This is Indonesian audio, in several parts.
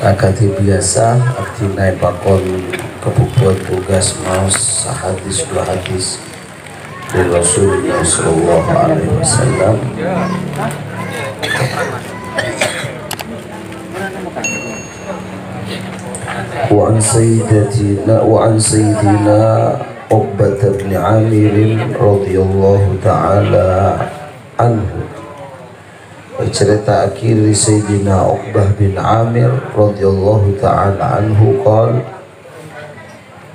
Akati biasa arti naik bakon kebutuhan tugas maus sahadis dua hadis dari Rasulullah Sallallahu Alaihi Wasallam. وعن سيدنا عقبة بن عامر رضي الله تعالى عنه. Cerita akhir Sayyidina Uqbah bin Amir radhiyallahu ta'ala anhu qala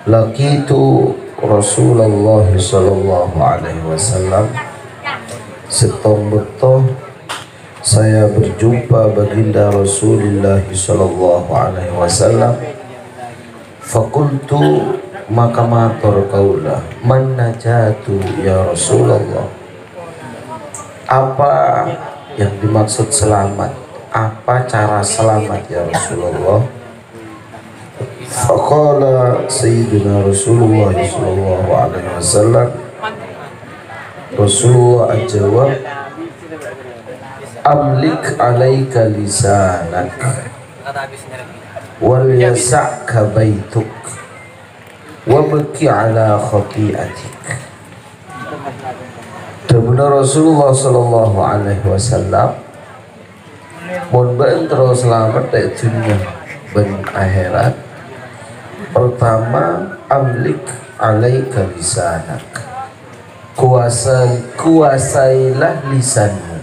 laqitu Rasulullah sallallahu alaihi wasallam, setong beto saya berjumpa baginda Rasulullah sallallahu alaihi wasallam. Fakultu, maka matur kaula, man najatu ya Rasulullah, apa yang dimaksud selamat, apa cara selamat ya Rasulullah? Faqala Sayyidina Rasulullah sallallahu alaihi wasallam, Rasulullah jawab, amlik alaika lisanak wal yasa'ka baituk wabki ala khati'atik. Benar Rasulullah sallallahu alaihi wasallam mun baen terus selamat dari dunia dan akhirat. Pertama, amlik alaika lisanak, kuasailah lisanmu.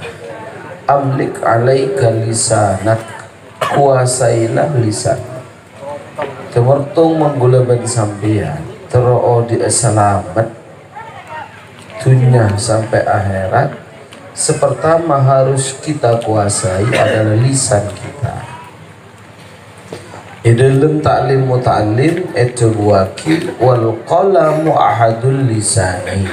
Amlik alaika lisanak, kuasailah lisanmu. Kemertung menggulaban sampeyan teroo di selamat dunia sampai akhirat. Sepertama harus kita kuasai adalah lisan kita. Dalam ta'lim muta'allim itu wakil wal qalamu ahadul lisani.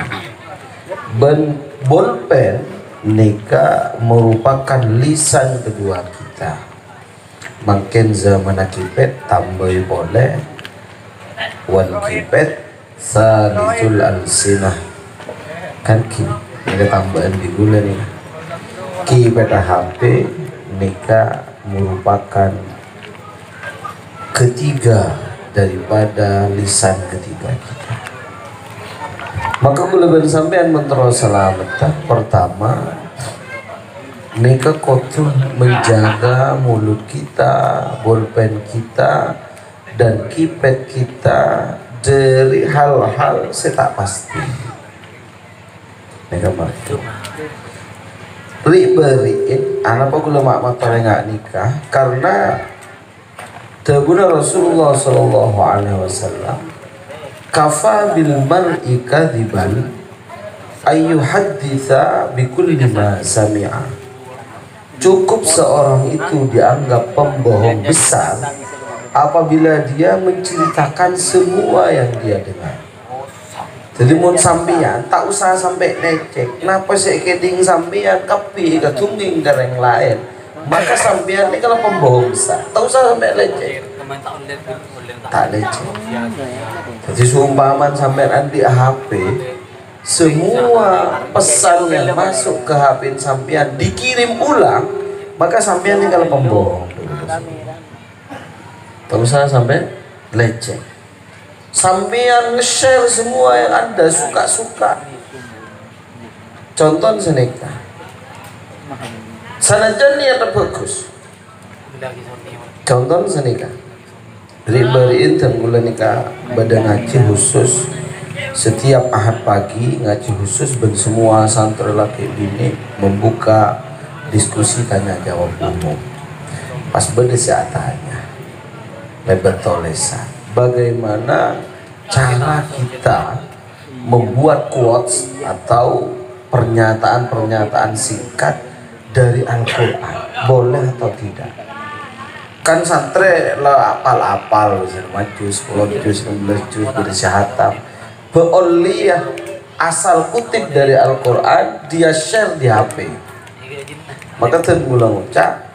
Bolpen nika merupakan lisan kedua kita. Makin zaman kipet tambah boleh wal kipet salitul alsinah. Kan ini tambahan di gula nih. Ki pada HP nikah merupakan ketiga daripada lisan ketiga kita. Maka gula bersampean menterus selamat. Pertama, nikah kotor menjaga mulut kita, bolpen kita, dan kipet kita dari hal-hal tak pasti. Nega matu beriin anak aku lemak mata nggak nikah karena tabuna Rasulullah sallallahu alaihi wasallam kafa bil mar'i kadiban ayu haditha bikulli ma sami'a. Cukup seorang itu dianggap pembohong besar apabila dia menceritakan semua yang dia dengar. Jadi mau sampeyan tak usah sampai necek. Kenapa sih keding sampeyan kapi ketungging gareng lain? Maka sampeyan ini kalau pembohong besar, tak usah sampai lecek. Tak lecek. Jadi seumpaman sampeyan di HP, semua pesan yang masuk ke HP sampeyan dikirim ulang, maka sampeyan ini kalau pembohong. Tak usah sampai lecek. Sampeyan nge-share semua yang Anda suka-suka. Contoh senika. Sanajan niat bagus. Contoh senika. Beriin tenggulan nikah badan ngaji khusus setiap Ahad pagi ngaji khusus dan semua santri laki bini membuka diskusi tanya jawab umum. Pas berdesa tanya. Lebar tolesan. Bagaimana cara kita membuat quotes atau pernyataan-pernyataan singkat dari Al-Quran, boleh atau tidak? Kan santri lah apal-apal maju 10 juz 15 juz bersyahatam beoliyah asal kutip dari Al-Quran dia share di HP. Maka tergulang ucap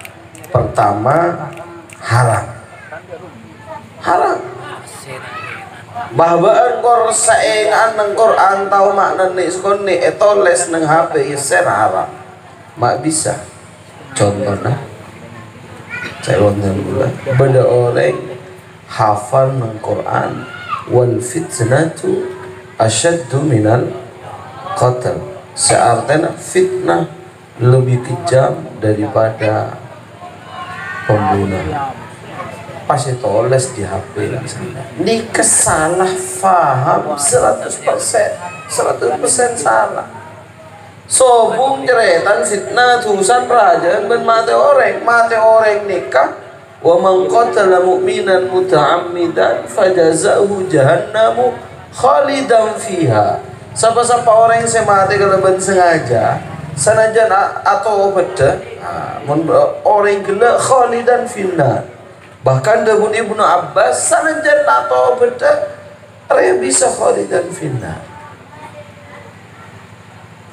pertama haram bahbaan kor saengan nang Quran tau makna ni skone etoles nang HP share haram mak bisa. Contohnya ceweknya gula beda orang hafal ng Quran wal fitnatu asyaddu minal qatl, seartinya fitnah lebih kejam daripada pembunuhan. Pas itu oles di HP ini kesalah faham 100% salah. Sobung ceretan fitnah tusan raja ben mati orang nikah wa man qatala mu'minan muta'ammidan fajazahu jahannamu khalidan fiha. Siapa-siapa orang yang saya mati kalau ben sengaja sanajan atau beda orang gila khalidan finnar. Bahkan dari Ibnu Abbas sanajan atau beda orang bisa khalidan finnar.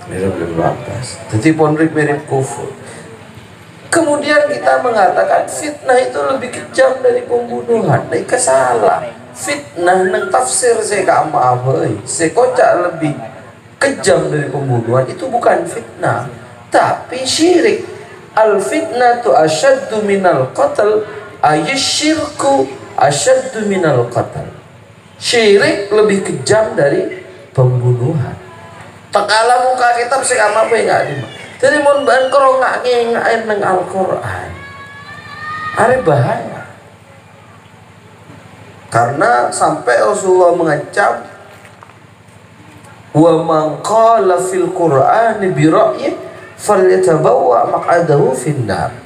Mirip Ibnu Abbas. Jadi pun mirip kufur. Kemudian kita mengatakan fitnah itu lebih kejam dari pembunuhan. Nah, itu salah. Fitnah nang tafsir saya kama apa? Saya kocak lebih kejam dari pembunuhan itu bukan fitnah, tapi syirik. Al fitnatu asyaddu minal qatl, ayyusyirku asyaddu minal qatl. Syirik lebih kejam dari pembunuhan. Takala muka kitab saya kama apa enggak di. Jadi mun ban karo ngain nang Al-Qur'an. Are bahaya. Karena sampai Rasulullah mengancam wa man qala fil Qur'ani bi ra'yi falyatabawwa maq'adahu finnar.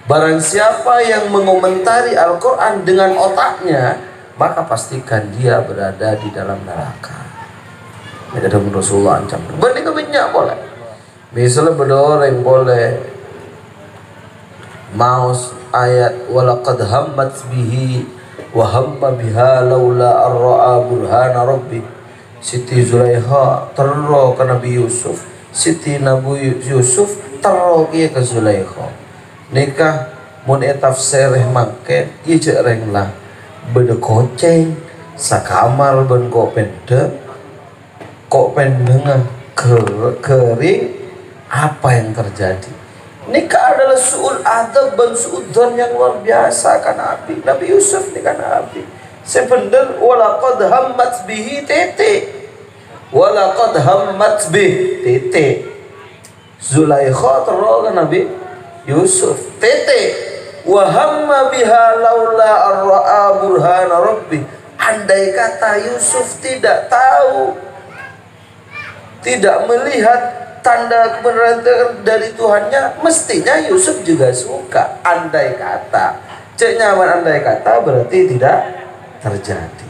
Barang siapa yang mengomentari Al-Qur'an dengan otaknya, maka pastikan dia berada di dalam neraka. Ini ada Rasulullah ancam. Bani kebanyak boleh. Misalnya berdoa yang boleh maus ayat walaqad hammat bihi wa hamma biha laula ar-ra'a burhana rabbi. Siti Zulaikha terro ke Nabi Yusuf, Siti Nabi Yusuf terro ke Zulaikha. Nikah mun tafsir mangke ieu cek reng lah bede koceng sakamar ben kok pendeng kering. Apa yang terjadi? Nikah adalah su'ul adab dan su'udhan yang luar biasa kan Nabi Yusuf ni kan Nabi. Sebenarnya walaqad hammat bihi titik. Walaqad hammat bihi titik. Zulaikha terlalu kan Nabi Yusuf titik. Wa hamma biha laula ar-ra'a burhana rabbi. Andai kata Yusuf tidak tahu, tidak melihat tanda kebenaran dari Tuhannya, mestinya Yusuf juga suka. Andai kata, cek nyaman andai kata berarti tidak terjadi.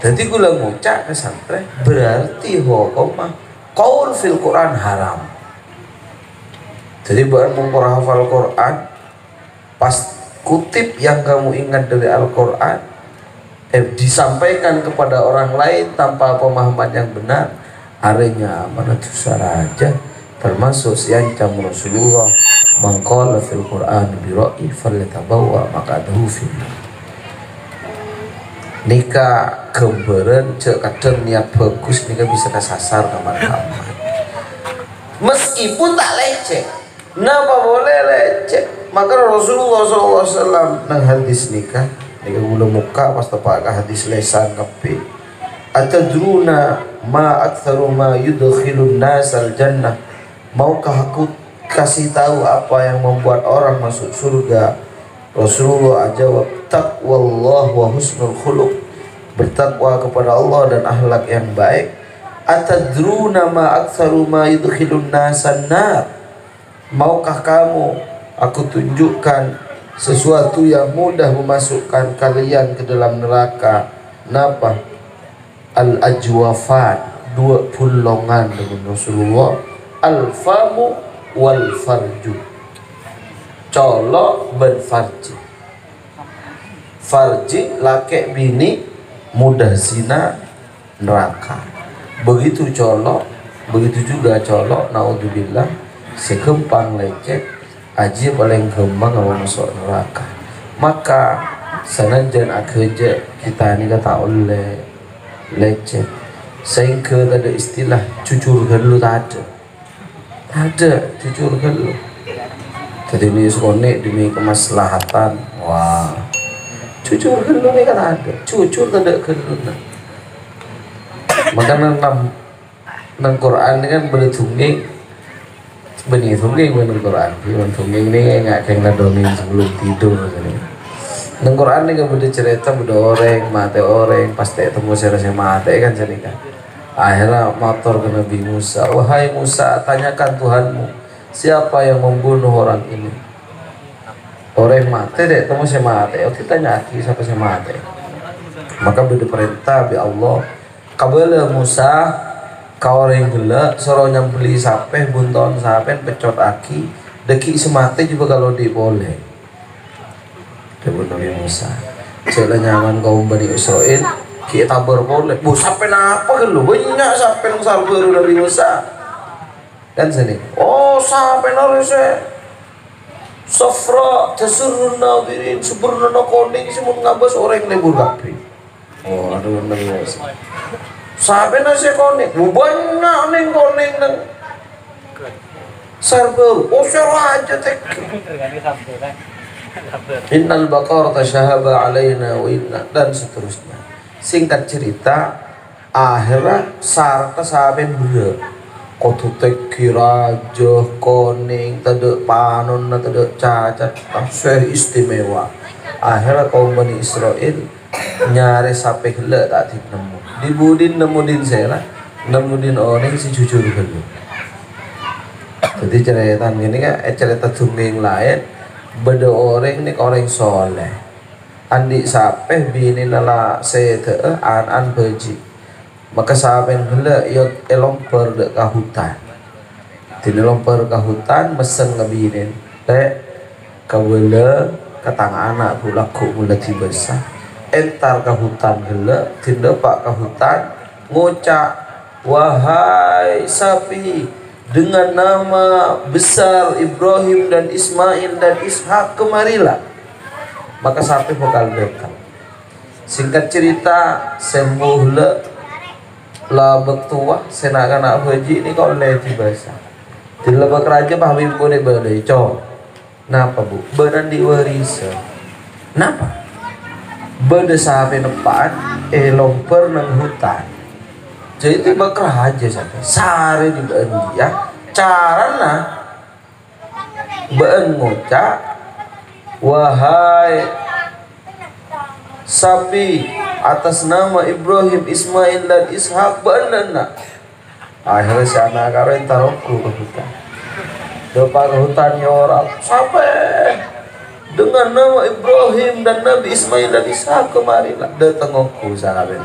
Jadi gula ngucap pesantren berarti hukumah qaul fil Quran haram. Jadi bukan menghafal Quran, pas kutip yang kamu ingat dari Al-Quran disampaikan kepada orang lain tanpa pemahaman yang benar, arenya mana dosa raja, termasuk siancam Rasulullah mangqala fil Quran bi ra'yi falyatabawwa maq'adahu finnar. Nikah keberen cek kadang niat bagus nikah bisa kesasar teman-teman. Meskipun tak leceh, kenapa boleh leceh? Maka Rasulullah SAW nang hadis nikah gula muka pas tepak hadis lesan kape. Atadruna ma aktsaru ma yudkhilun nasal jannah. Maukah aku kasih tahu apa yang membuat orang masuk surga? Rasulullah jawab, taqwallah wa husnul khuluq. Bertakwa kepada Allah dan akhlak yang baik. Atadruna ma aktsaru ma yudkhilun nasan nar. Maukah kamu aku tunjukkan sesuatu yang mudah memasukkan kalian ke dalam neraka? Napa? Al-ajwafan, dua pulongan dengan Rasulullah. Al-famu wal farju, colok ben farji. Farji laki bini mudah zina neraka. Begitu colok, begitu juga colok naudzubillah sekempang lecet aja paling kembang kalau masuk neraka. Maka sanajan akeja kita ini kata oleh lecet sehingga tak ada istilah cucur gelu, tak ada cucur gelu. Jadi ini sekonek demi kemaslahatan. Wah, jujur gelu nih kan ada, jujur tidak gelu. Makanya nang Quran ini kan berdunging, benih dongeng nang Quran. Dongeng ini nggak kayak dongeng sebelum tidur. Nang Quran ini kan beda cerita beda orang, mati orang, pasti ketemu serasa mati kan jadi kan. Akhirnya motor ke Nabi Musa, wahai Musa, tanyakan Tuhanmu, siapa yang membunuh orang ini? Orang mati dek, temu si mati. Oke tanya lagi siapa si mati. Maka beri perintah bi Allah, kabela Musa, kau orang gila, suruh nyambeli sape, bunton sape, pecot aki, deki semati juga kalau diboleh. Debut Nabi Musa, jalan nyaman kaum Bani Israel, kita berboleh. Bu sape apa gelo? Banyak sape yang sarberu Nabi Musa. Kan sini. Oh sape narise. Safra tasurrun nadirin sempurna koning semua ngabas orang lebur kabeh. Oh aduh Nabi Musa. Sabe nasi koning, banyak ning koning nang sarber. Oh aja tek. Innal baqara tashahaba alaina wa inna dan seterusnya. Singkat cerita, akhirnya sarta saben bener. Kotu teki raja koning tade panon tade cacat tasih istimewa. Akhirnya kaum Bani Israel nyari sampai gila tak nemu. Dibudin nemudin saya nemudin orang si jujur gelo. Jadi cerita ini kan cerita dongeng lain. Beda orang ni orang soleh. Andi sampai bini nala sete an beji. Maka sahabat gila yot elomper dek ke hutan. Tini lomper ke hutan mesen ngebinin. Dek kawula katang anak pula ku mula tiba sah. Entar ke hutan gila, tindak pak ke hutan ngucap, wahai sapi dengan nama besar Ibrahim dan Ismail dan Ishak kemarilah. Maka sapi bakal datang. Singkat cerita sembuh la betua senakan nak haji ni kau leti bahasa. Dilebak raja bah habib ko ni balai co. Napa bu? Benan diwarisa. Napa? Beda sahabat depan lomper nang hutan. Jadi bak raja sampai sare di bendi ya. Carana ben ngucap wahai sapi atas nama Ibrahim, Ismail dan Ishak benar. Akhirnya si anak karen taruhku ke hutan. Depan hutannya orang sampai dengan nama Ibrahim dan Nabi Ismail dan Ishak kemarilah datang aku sahabat.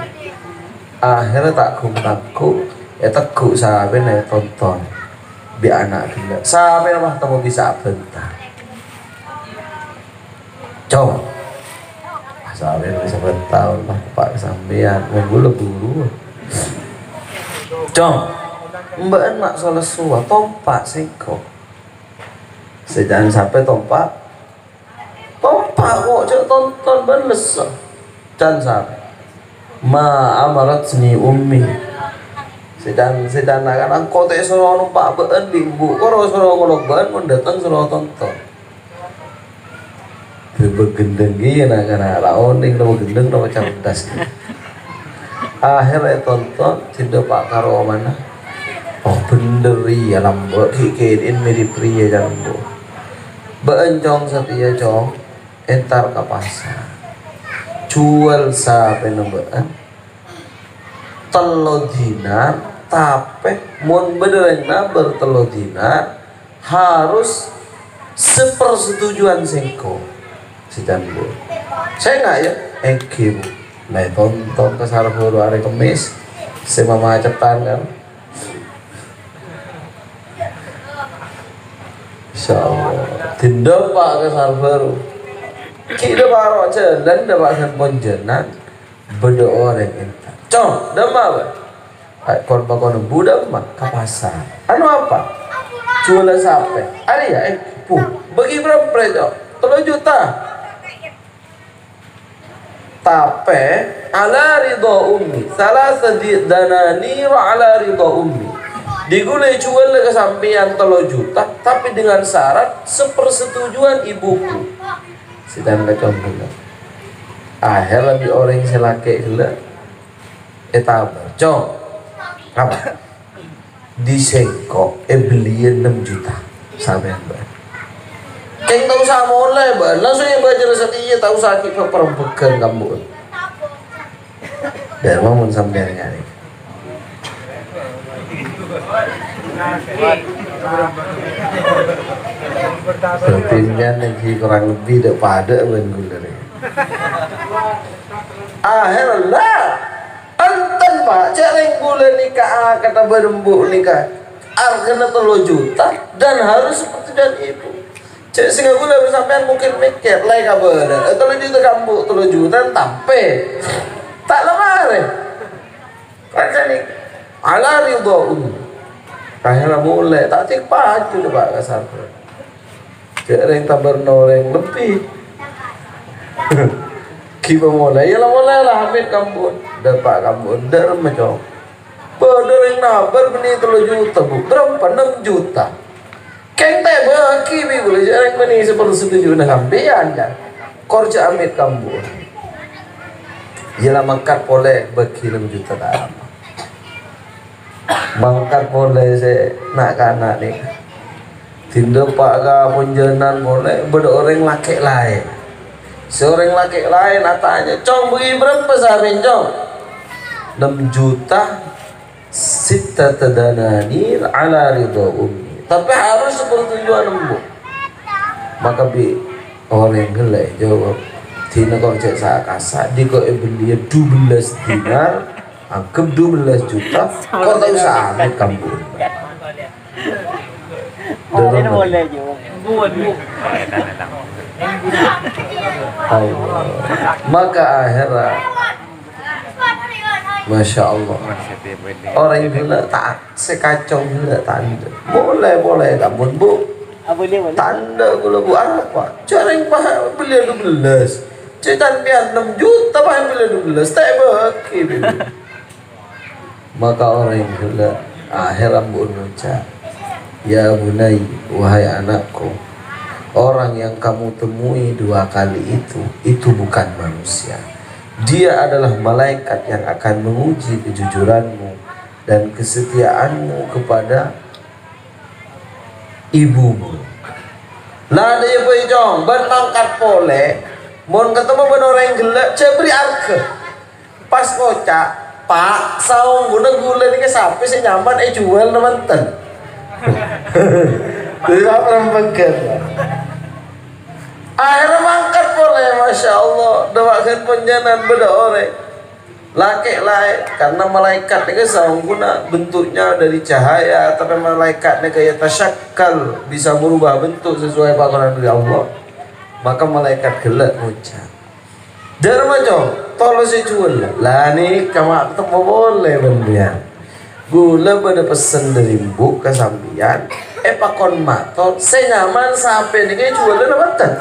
Akhirnya tak kumtaku ya teku sahabat ya tonton bi anak gila. Sahabat mah temu bisa bentar. Coba sahabat bisa bertahun lah pak sampean mau buru cong mbak enak salah suah tompak singko sejalan sampai tompak kok cek tonton benes dan sampai ma amarat seni ummi sejalan akan angkot suruh numpak been bimbu koro suruh ngolok been mendatang suruh tonton begendeng gini karena laoning nama gendeng nama cerdas. Akhirnya tonton tidak pak karo mana. Oh bener ya lambo kikein mirip pria lambo. Beencong setia cong entar ke pasar. Jual sampai nombaan. Telo dinar tapi mun benernya bertelo dinar harus sepersetujuan singko. Si bu, saya nggak ya, bu, nah tonton ke Sarboru hari Kemis, si mama cetan kan, Insya Allah, tindak pak ke Sarboru, kita baru jalan, dapat handphone jalan, beda orang itu, cong, demam, korban budak mah ke pasar, anu apa, jualan sampai, ada ya, bu, bagi berapa cong, 3 juta. Tapi ala ridho ummi salah sedih dananir ala ridho ummi digulai jual ke sampean 3 juta tapi dengan syarat sepersetujuan ibuku. Sidang contohnya akhirnya di orang selake gila etabar cong apa disengkok beliin 6 juta sampean bayar keng tahu sama oleh langsung yang belajar setia tahu sakit perempuan kamu dan mau sampean nyari Kepingin lagi kurang lebih daripada gula ni. Akhirnya enten pak cereng gula nikah kata berembuk nikah kena 3 juta dan harus seperti dan ibu. Cek singa gula sampean mungkin mikir lain kabar. 3 juta kamu 3 juta tampe tak lemah re. Kan ni ala ridho akhirnya mulai tak cek pacu tu pak kasar. Cek reng tabar noreng lebih. Kiba mulai lah hamil kampun dapat kampun dah macam. Berdereng nabar beni 3 juta bu berapa 6 juta. Keng teh baki bi boleh jarang beni sepersetuju nak sampean kan. Korja amit kampun. Ialah mangkat boleh bagi 6 juta dah. Mangkat boleh saya nak kanak ni tindak pak ka punjenan boleh berorang laki lain seorang laki lain tanya cong bagi berapa sahabat cong 6 juta sita tadananir ala ridho ummi tapi harus sepertujuan embu maka bi orang gelai jawab tina kau cek sakasa di kau beli 12 dinar anggap 12 juta kau tak usah ambil kampung boleh maka akhirnya Masya Allah orang yang gila tak sekacau gila tanda boleh kamu bu tanda gula bu apa cara yang paham beli 12 cetan biar 6 juta paham beli 12 tak bagi maka orang yang gila akhirnya berucap ya bunai wahai anakku orang yang kamu temui 2 kali itu bukan manusia dia adalah malaikat yang akan menguji kejujuranmu dan kesetiaanmu kepada ibumu nah ada ibu jong berangkat pole mau ketemu dengan orang yang gila cebri arke pas kocak Pak, saung gula ni ke sapi saya nyaman jual teman-teman. Tidak pernah pegang. Akhirnya mangkat boleh, masya Allah. Doakan penjanan beda orang. Laki lain karena malaikat ni ke saung guna bentuknya dari cahaya, tapi malaikat ni kayak tasyakkal bisa merubah bentuk sesuai peraturan dari Allah. Maka malaikat gelak ucap. Dari macam tolong saya jual lah ni kamu ketemu boleh bendian gula pada pesan dari ibu ke sambian pakon mato saya nyaman sampai ni kayak jual dah betul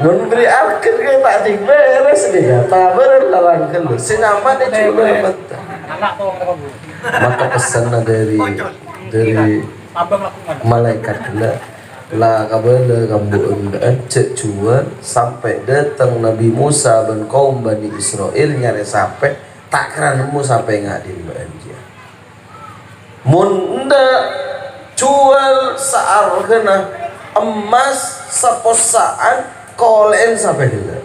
memberi akhir kayak tak beres dia tak berlarang kalau saya nyaman dia jual dah betul maka pesan dari malaikat gelap lah kabel kamu cek jual sampai datang Nabi Musa dan kaum Bani Israel nyari sampai tak keranamu sampai ngadil banjir munda jual saar kena emas seposaan kolen sampai gila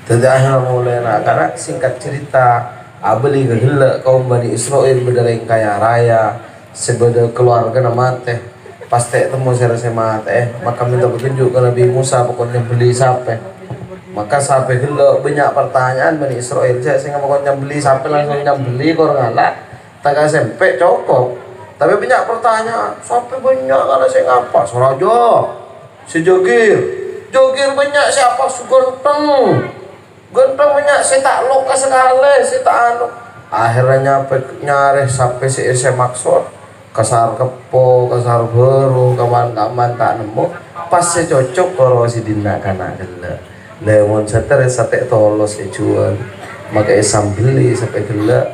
jadi akhirnya mulai nak karena singkat cerita abeli ke gila kaum Bani Israel berdereng kaya raya sebeda keluarga nama teh pasti temu saya rasa mate maka minta petunjuk ke Nabi Musa pokoknya beli sape maka sape gila banyak pertanyaan Bani Israel saya pokoknya beli sape langsung beli korang ngalah tak SMP cokok tapi banyak pertanyaan sape banyak kalau saya ngapa Sorajo si Jogir banyak siapa Sugenteng banyak saya tak loka sekali saya tak anu akhirnya nyari sampai si saya maksud kasar kepo, kasar baru, kawan-kawan tak nemu pas saya cocok kalau si dina kana gila lemon seter sate tolos jual makai sambeli sampai gelak,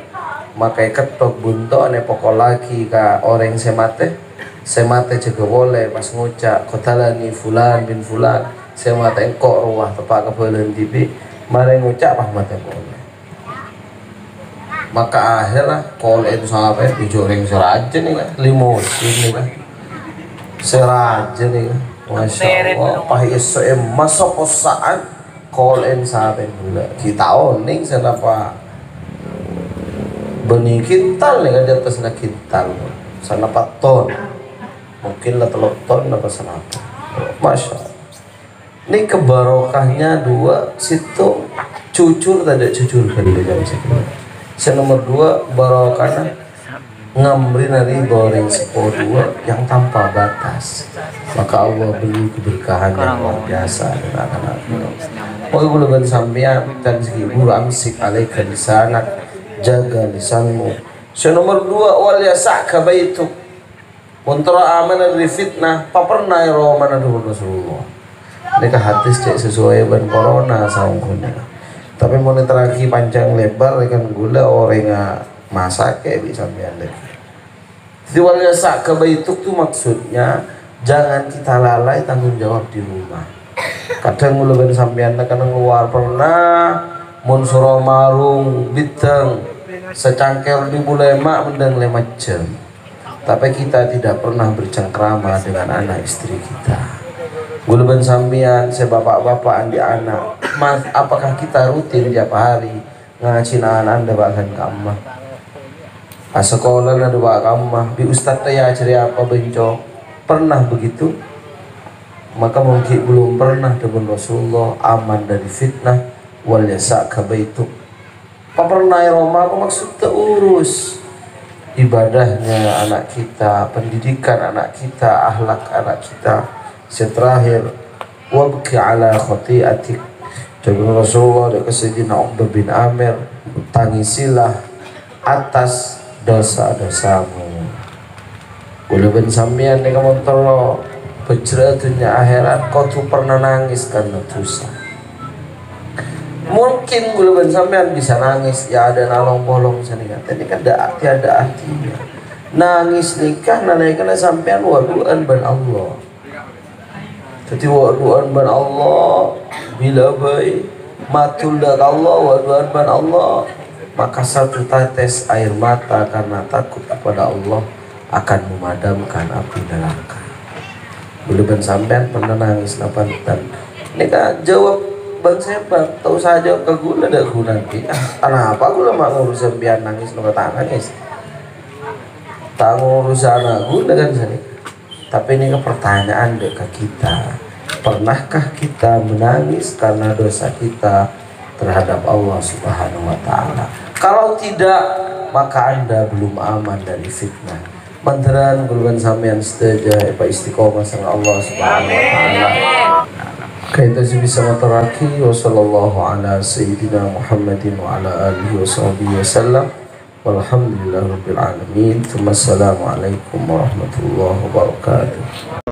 makai ketok buntok ne pokok lagi ka orang semate juga boleh pas ngucap kotalani fulan bin fulan semate engkok ruah tepak kebelan tibi mari ngucap Ahmad boleh. Maka akhirnya kalau itu sampai dijoreng seraja nih kan, limusin nih kan, seraja nih kan, masya Allah, pahit masa posaan kalau itu sampai gula kita oning senapa benih kintal nih kan di atasnya kintal, sana 4 ton, mungkin lah 3 ton apa senapa, masya Allah. Ini kebarokahnya 2 situ cucur tidak cucur kali jam sekian. Nomor 2 barokahnya ngamri nari goreng 10 yang tanpa batas, maka Allah beri keberkahan yang luar biasa dan anak-anak. Maka gula sampean dan segi guru amsik alaika lisanak, jaga lisanmu. Nomor 2 wal yasaka baituk Untara amanah dari fitnah papernah romana dulu Rasulullah. Mereka hadis cek sesuai ban corona saungkunya. Tapi mau teragi panjang lebar kan gula orang masak kayak bisa biar Diwalnya sak kebaituk tuh maksudnya jangan kita lalai tanggung jawab di rumah. Kadang gula ben sampean kadang keluar pernah mun suro marung biteng secangkel di bulema mendang 5 jam. Tapi kita tidak pernah bercengkrama dengan anak istri kita. Gula ben sampean sebapak-bapak andi anak. Mas, apakah kita rutin tiap hari ngacin anak Anda bahkan kamah? Sekolah ada bahkan kamah. Bi ustaz ya cari apa bencong? Pernah begitu? Maka mungkin belum pernah dengan Rasulullah aman dari fitnah wal yasaka baituk. Pernah Roma aku maksud terurus ibadahnya anak kita, pendidikan anak kita, akhlak anak kita. Terakhir wabki ala khati'atik. Jadi Rasulullah ada kesedina Uqbah bin Amir, tangisilah atas dosa-dosamu. Gula ben sampean nek montoro pejra dunia akhirat kau tuh pernah nangis karena dosa. Mungkin gula ben sampean bisa nangis ya ada nalong bolong sana kan. Ini kan tiada artinya. Nangis nikah nalaikana sampean waduan ban Allah. Jadi waduan ban Allah bila baik matul dak Allah waduan ban Allah, maka satu tetes air mata karena takut kepada Allah akan memadamkan api neraka. Belum sampean pernah nangis napan dan ini kan jawab bang sebab tahu saja ke gula dak guna nanti kenapa gula mak ngurus sampean nangis nggak nangis tak ngurus anak gula kan sini. Tapi ini ke pertanyaan dek ke kita, pernahkah kita menangis karena dosa kita terhadap Allah Subhanahu wa Ta'ala? Kalau tidak, maka Anda belum aman dari fitnah. Manteran guluan sampean setuju Pak istiqomah sama Allah Subhanahu wa Ta'ala. Kita bisa mataraki wa sallallahu ala sayyidina Muhammadin wa ala alihi wa sahbihi wasallam. Walhamdulillahirabbil alamin. Assalamualaikum warahmatullahi wabarakatuh.